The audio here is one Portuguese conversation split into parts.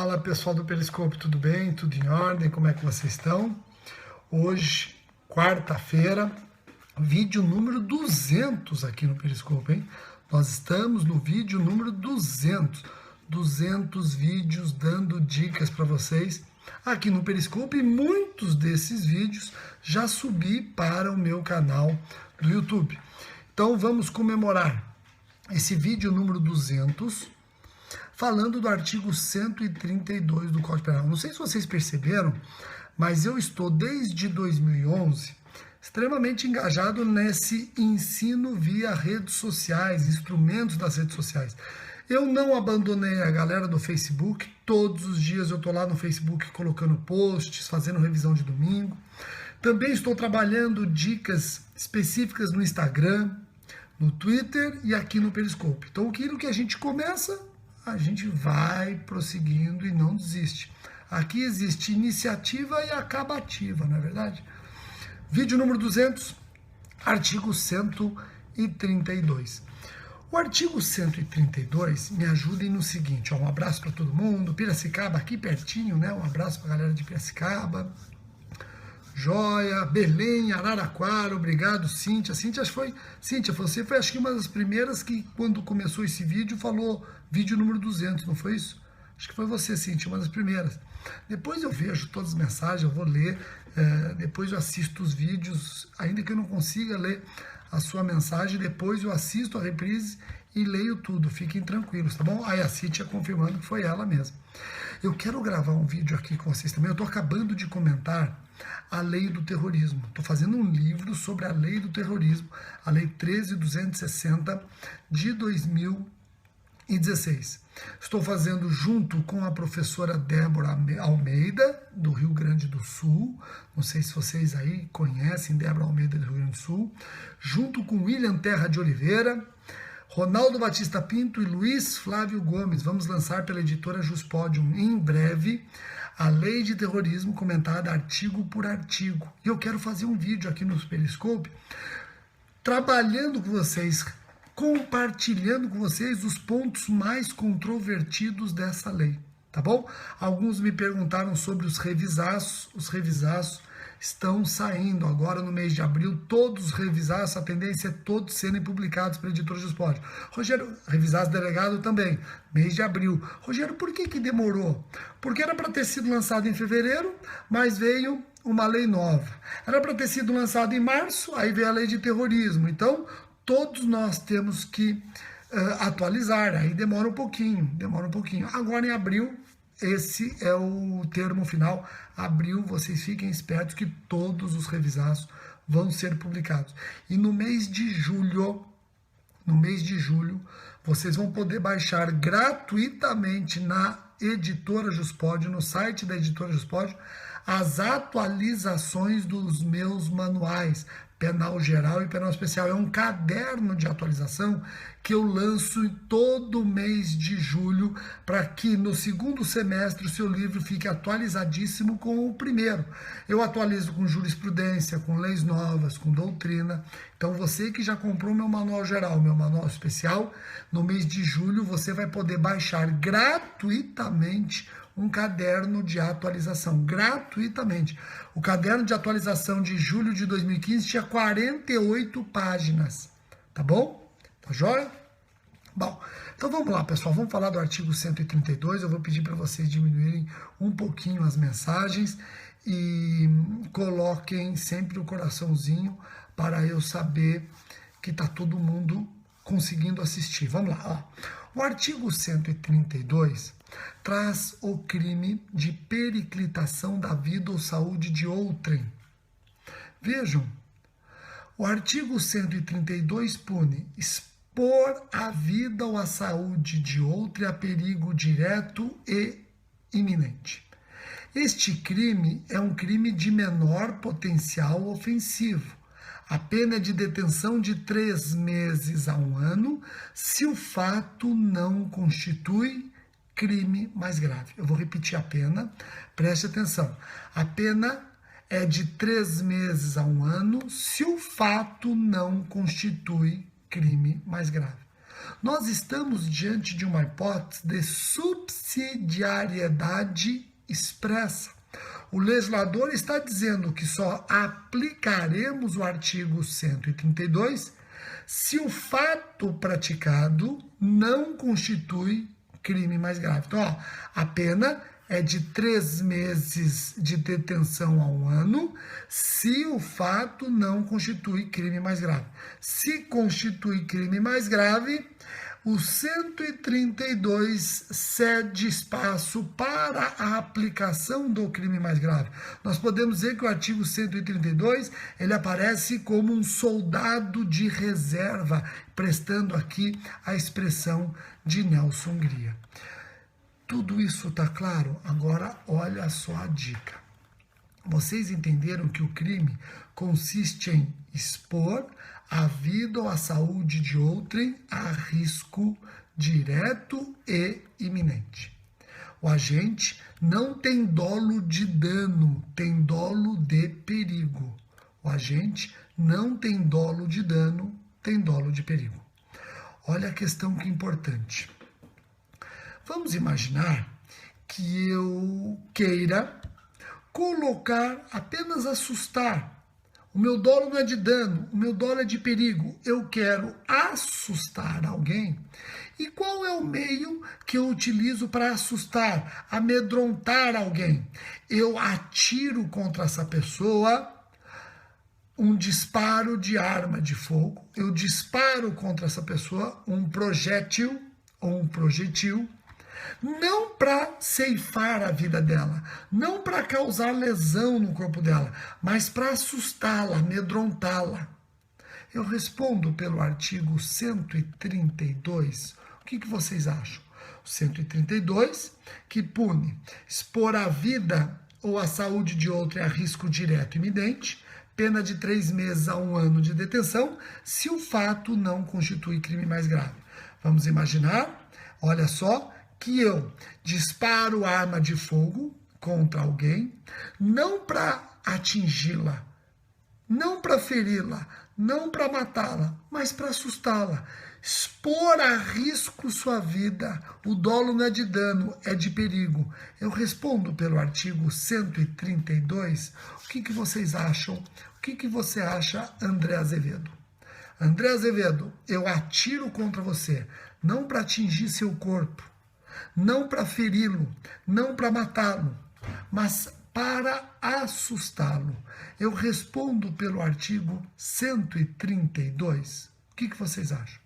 Fala pessoal do Periscope, tudo bem? Tudo em ordem? Como é que vocês estão? Hoje, quarta-feira, vídeo número 200 aqui no Periscope, hein? Nós estamos no vídeo número 200. 200 vídeos dando dicas para vocês aqui no Periscope e muitos desses vídeos já subi para o meu canal do YouTube. Então vamos comemorar esse vídeo número 200 falando do artigo 132 do Código Penal. Não sei se vocês perceberam, mas eu estou desde 2011 extremamente engajado nesse ensino via redes sociais, instrumentos das redes sociais. Eu não abandonei a galera do Facebook, todos os dias eu estou lá no Facebook colocando posts, fazendo revisão de domingo. Também estou trabalhando dicas específicas no Instagram, no Twitter e aqui no Periscope. Então aquilo que a gente começa, a gente vai prosseguindo e não desiste. Aqui existe iniciativa e acabativa, não é verdade? Vídeo número 200, artigo 132. O artigo 132 me ajudem no seguinte, ó, um abraço para todo mundo, Piracicaba aqui pertinho, né? Um abraço para a galera de Piracicaba. Joia, Belém, Araraquara, obrigado, Cíntia. Cíntia, você foi acho que uma das primeiras que, quando começou esse vídeo, falou vídeo número 200, não foi isso? Acho que foi você, Cíntia, uma das primeiras. Depois eu vejo todas as mensagens, eu vou ler, depois eu assisto os vídeos, ainda que eu não consiga ler a sua mensagem, depois eu assisto a reprise e leio tudo, fiquem tranquilos, tá bom? Aí a Cíntia confirmando que foi ela mesma. Eu quero gravar um vídeo aqui com vocês também, eu estou acabando de comentar a lei do terrorismo. Estou fazendo um livro sobre a lei do terrorismo, a lei 13.260 de 2016. Estou fazendo junto com a professora Débora Almeida, do Rio Grande do Sul. Não sei se vocês aí conhecem Débora Almeida do Rio Grande do Sul. Junto com William Terra de Oliveira, Ronaldo Batista Pinto e Luiz Flávio Gomes. Vamos lançar pela editora Juspodium em breve a lei de terrorismo comentada artigo por artigo. E eu quero fazer um vídeo aqui no Periscope trabalhando com vocês, compartilhando com vocês os pontos mais controvertidos dessa lei, tá bom? Alguns me perguntaram sobre os revisaços. Os revisaços estão saindo agora no mês de abril, todos os revisados, a tendência é todos serem publicados pela editora Juspodium. Rogério, revisados delegado também, mês de abril. Rogério, por que demorou? Porque era para ter sido lançado em fevereiro, mas veio uma lei nova. Era para ter sido lançado em março, aí veio a lei de terrorismo. Então, todos nós temos que atualizar, aí demora um pouquinho. Agora em abril, esse é o termo final, abril, vocês fiquem espertos que todos os revisados vão ser publicados. E no mês de julho, vocês vão poder baixar gratuitamente na editora Juspodium, no site da editora Juspodium, as atualizações dos meus manuais, penal geral e penal especial. É um caderno de atualização que eu lanço em todo mês de julho para que no segundo semestre o seu livro fique atualizadíssimo com o primeiro. Eu atualizo com jurisprudência, com leis novas, com doutrina. Então você que já comprou meu manual geral, meu manual especial, no mês de julho você vai poder baixar gratuitamente um caderno de atualização, gratuitamente. O caderno de atualização de julho de 2015 tinha 48 páginas, tá bom? Tá joia? Bom, então vamos lá, pessoal, vamos falar do artigo 132, eu vou pedir para vocês diminuírem um pouquinho as mensagens e coloquem sempre o coraçãozinho para eu saber que tá todo mundo conseguindo assistir. Vamos lá, ó. O artigo 132 traz o crime de periclitação da vida ou saúde de outrem. Vejam, o artigo 132 pune expor a vida ou a saúde de outrem a perigo direto e iminente. Este crime é um crime de menor potencial ofensivo. A pena é de detenção de 3 meses a 1 ano, se o fato não constitui crime mais grave. Eu vou repetir a pena, preste atenção. A pena é de 3 meses a 1 ano, se o fato não constitui crime mais grave. Nós estamos diante de uma hipótese de subsidiariedade expressa. O legislador está dizendo que só aplicaremos o artigo 132 se o fato praticado não constitui crime mais grave. Então, a pena é de 3 meses de detenção a 1 ano, se o fato não constitui crime mais grave. Se constitui crime mais grave, o 132 cede espaço para a aplicação do crime mais grave. Nós podemos dizer que o artigo 132, ele aparece como um soldado de reserva, prestando aqui a expressão de Nelson Hungria. Tudo isso está claro? Agora, olha só a dica. Vocês entenderam que o crime consiste em expor a vida ou a saúde de outrem a risco direto e iminente. O agente não tem dolo de dano, tem dolo de perigo. O agente não tem dolo de dano, tem dolo de perigo. Olha a questão que é importante. Vamos imaginar que eu queira colocar, apenas assustar. O meu dolo não é de dano, o meu dolo é de perigo. Eu quero assustar alguém. E qual é o meio que eu utilizo para assustar, amedrontar alguém? Eu atiro contra essa pessoa um disparo de arma de fogo. Eu disparo contra essa pessoa um projétil ou um projetil, não para ceifar a vida dela, não para causar lesão no corpo dela, mas para assustá-la, amedrontá-la. Eu respondo pelo artigo 132. O que vocês acham? O 132, que pune expor a vida ou a saúde de outro a risco direto e iminente, pena de 3 meses a 1 ano de detenção, se o fato não constitui crime mais grave. Vamos imaginar, olha só, que eu disparo arma de fogo contra alguém, não para atingi-la, não para feri-la, não para matá-la, mas para assustá-la. Expor a risco sua vida. O dolo não é de dano, é de perigo. Eu respondo pelo artigo 132. O que vocês acham? O que você acha, André Azevedo? André Azevedo, eu atiro contra você, não para atingir seu corpo, não para feri-lo, não para matá-lo, mas para assustá-lo. Eu respondo pelo artigo 132. O que vocês acham?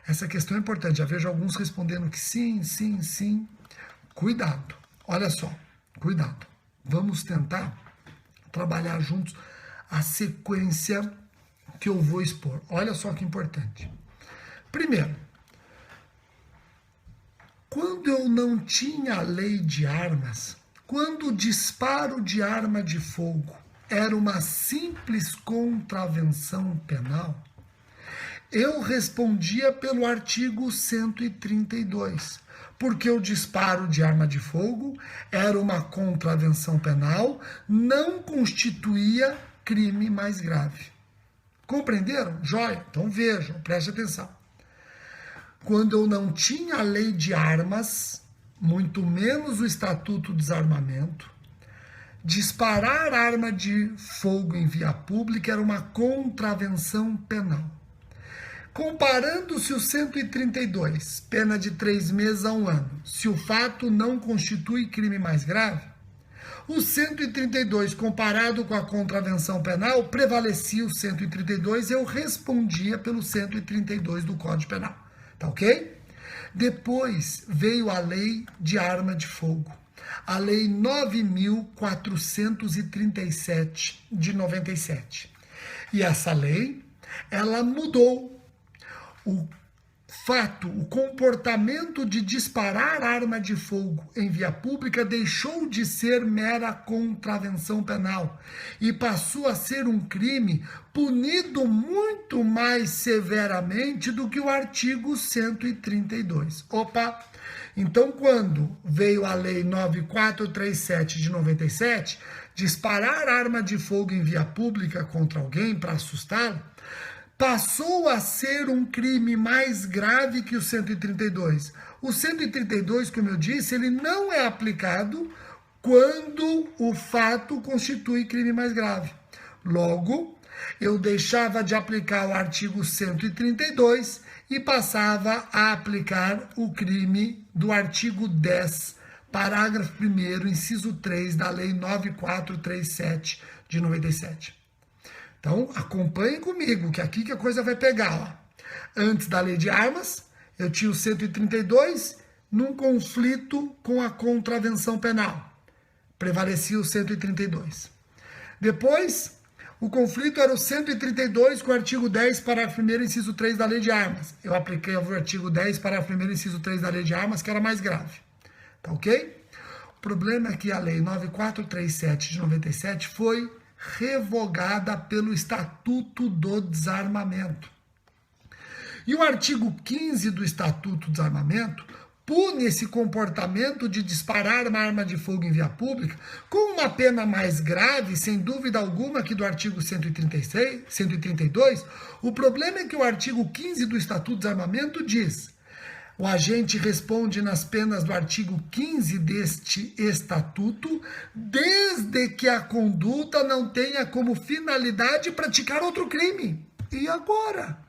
Essa questão é importante. Já vejo alguns respondendo que sim, sim, sim. Cuidado. Olha só, cuidado. Vamos tentar trabalhar juntos a sequência que eu vou expor. Olha só que importante. Primeiro, quando eu não tinha a lei de armas, quando o disparo de arma de fogo era uma simples contravenção penal, eu respondia pelo artigo 132, porque o disparo de arma de fogo era uma contravenção penal, não constituía crime mais grave. Compreenderam? Joia? Então vejam, preste atenção. Quando eu não tinha a lei de armas, muito menos o Estatuto do Desarmamento, disparar arma de fogo em via pública era uma contravenção penal. Comparando-se o 132, pena de 3 meses a 1 ano, se o fato não constitui crime mais grave, o 132, comparado com a contravenção penal, prevalecia o 132 e eu respondia pelo 132 do Código Penal. Tá ok? Depois veio a lei de arma de fogo, a lei 9.437 de 97. E essa lei, ela mudou o fato, o comportamento de disparar arma de fogo em via pública deixou de ser mera contravenção penal e passou a ser um crime punido muito mais severamente do que o artigo 132. Opa! Então, quando veio a lei 9437 de 97, disparar arma de fogo em via pública contra alguém para assustá-lo, passou a ser um crime mais grave que o 132. O 132, como eu disse, ele não é aplicado quando o fato constitui crime mais grave. Logo, eu deixava de aplicar o artigo 132 e passava a aplicar o crime do artigo 10, parágrafo 1º, inciso 3 da Lei 9437 de 97. Então, acompanhem comigo, que aqui que a coisa vai pegar. Ó. Antes da Lei de Armas, eu tinha o 132 num conflito com a contravenção penal. Prevalecia o 132. Depois, o conflito era o 132 com o artigo 10, parágrafo 1º, inciso 3 da Lei de Armas. Eu apliquei o artigo 10, parágrafo 1º, inciso 3 da Lei de Armas, que era mais grave. Tá ok? O problema é que a Lei 9437 de 97 foi revogada pelo Estatuto do Desarmamento. E o artigo 15 do Estatuto do Desarmamento pune esse comportamento de disparar uma arma de fogo em via pública com uma pena mais grave, sem dúvida alguma, que do artigo 132. O problema é que o artigo 15 do Estatuto do Desarmamento diz: o agente responde nas penas do artigo 15 deste estatuto, desde que a conduta não tenha como finalidade praticar outro crime. E agora?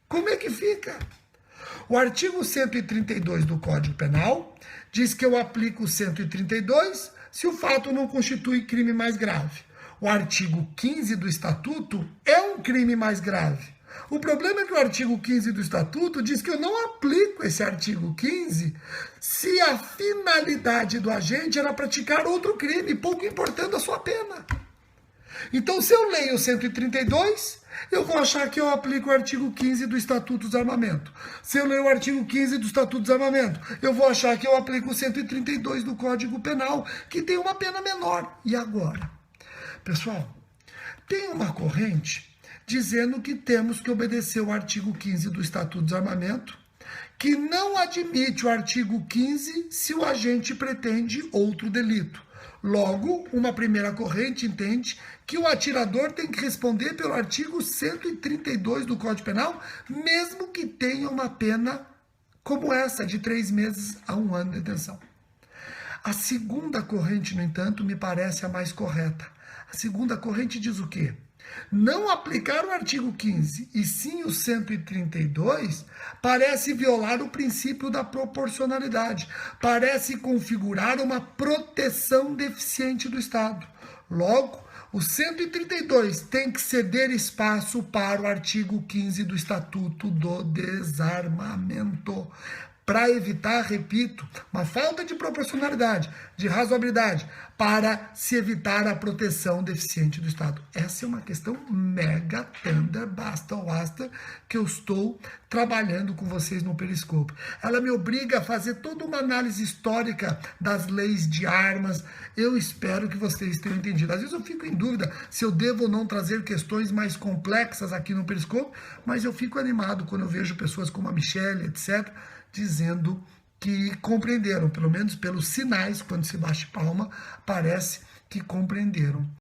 Como é que fica? O artigo 132 do Código Penal diz que eu aplico o 132 se o fato não constitui crime mais grave. O artigo 15 do Estatuto é um crime mais grave. O problema é que o artigo 15 do Estatuto diz que eu não aplico esse artigo 15 se a finalidade do agente era praticar outro crime, pouco importando a sua pena. Então, se eu leio o 132, eu vou achar que eu aplico o artigo 15 do Estatuto do Desarmamento. Se eu leio o artigo 15 do Estatuto do Desarmamento, eu vou achar que eu aplico o 132 do Código Penal, que tem uma pena menor. E agora? Pessoal, tem uma corrente dizendo que temos que obedecer o artigo 15 do Estatuto do Desarmamento, que não admite o artigo 15 se o agente pretende outro delito. Logo, uma primeira corrente entende que o atirador tem que responder pelo artigo 132 do Código Penal, mesmo que tenha uma pena como essa, de 3 meses a 1 ano de detenção. A segunda corrente, no entanto, me parece a mais correta. A segunda corrente diz o quê? Não aplicar o artigo 15 e sim o 132 parece violar o princípio da proporcionalidade, parece configurar uma proteção deficiente do Estado. Logo, o 132 tem que ceder espaço para o artigo 15 do Estatuto do Desarmamento, para evitar, repito, uma falta de proporcionalidade, de razoabilidade, para se evitar a proteção deficiente do Estado. Essa é uma questão mega, tender, basta que eu estou trabalhando com vocês no Periscope. Ela me obriga a fazer toda uma análise histórica das leis de armas. Eu espero que vocês tenham entendido. Às vezes eu fico em dúvida se eu devo ou não trazer questões mais complexas aqui no Periscope, mas eu fico animado quando eu vejo pessoas como a Michelle, etc., dizendo que compreenderam, pelo menos pelos sinais, quando se bate palma, parece que compreenderam.